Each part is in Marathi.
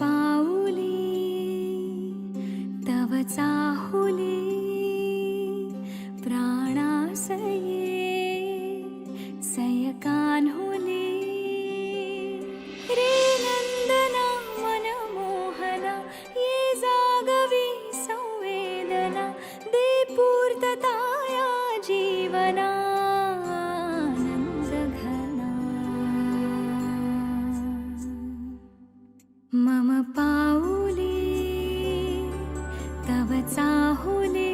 पाऊली तव चाहुली प्राणासये सयकान्हुली रे नंदना मनमोहना ये जागवी संवेदना दे पूर्तता या जीवना मम पाऊली तव चाहुली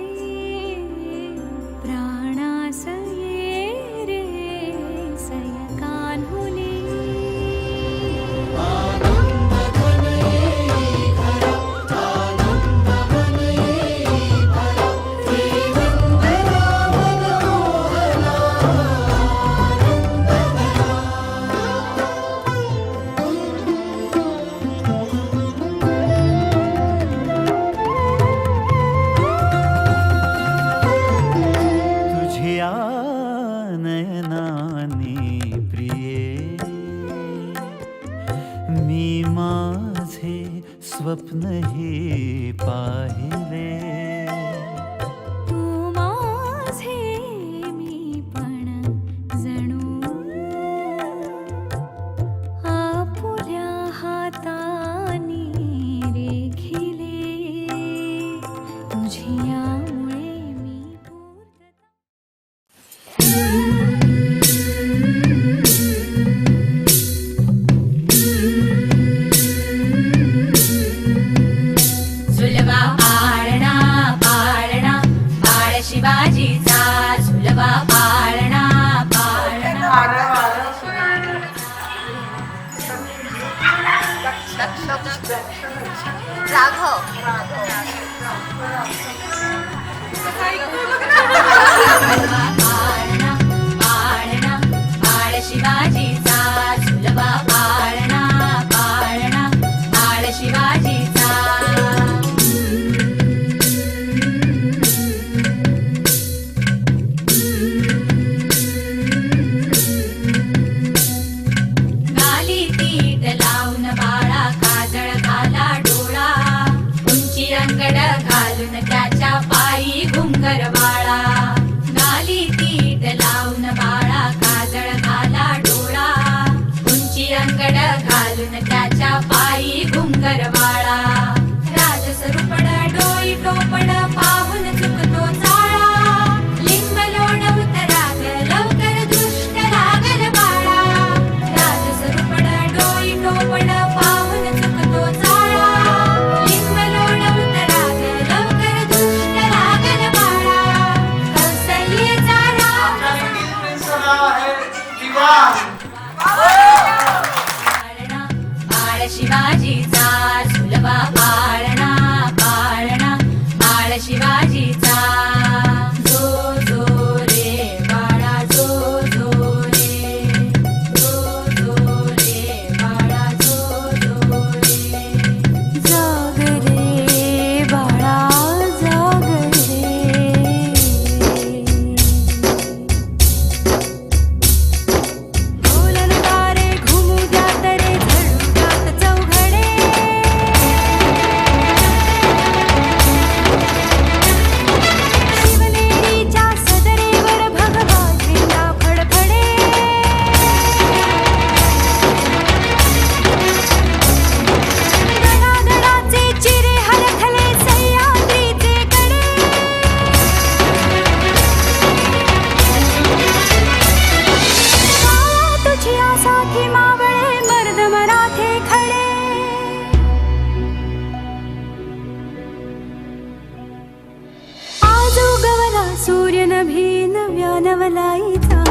प्राणासये रे सयकान्हुली नयनानी प्रिये मी माझे स्वप्न हे पाहिले तू माझे मी पण जणू आपुल्या हातानी रेखिले तुझी यामुळे मी झुलवा पाळणा पाळणा बाळ शिवाजीचा झुलवा पाळणा पाळणा राघव झुलवा पाळणा पाळणा बाळ शिवाजीचा झुलवा पाळणा पाळणा बाळ शिवाजीचा गाली तीट लावून बाळा काजळ घाला डोळा उंची अंगड घालून त्याच्या पायी घुंगर बाळा गाली तीट लावून बाळा काजळ घाला डोळा उंची अंगड घालून त्याच्या पायी घुंगर बाळा राजसरूपण डोई टोपण पाहून चुकतो चाळा लिंब लोण उतराग लवकर दृष्ट लागल बाळा राजसरूपण डोई टोपण पाहून चुकतो चाळा लिंब लोण उतराग लवकर दृष्ट लागल बाळा कौसल्येचा राम पाळणा बाळ शिवाजीचा झुलवा पाळणा पाळणा बाळ शिवाजीचा जो जो रे बाळा जो जो रे जो जो रे बाळा जो जो रे जाग रे बाळा जाग रे बोलन तारे घुमू द्यात रे झडू द्यात चौघडे शिवनेरीच्या सदरेवर भगवा झेंडा फडफडे गडागडाचे चिरे हलखले सह्याद्रीचे कडे तुझी आसाखी मावळे मर्द मराठे खडे आज उगवला सूर्य नभी नव्या नवलाईचा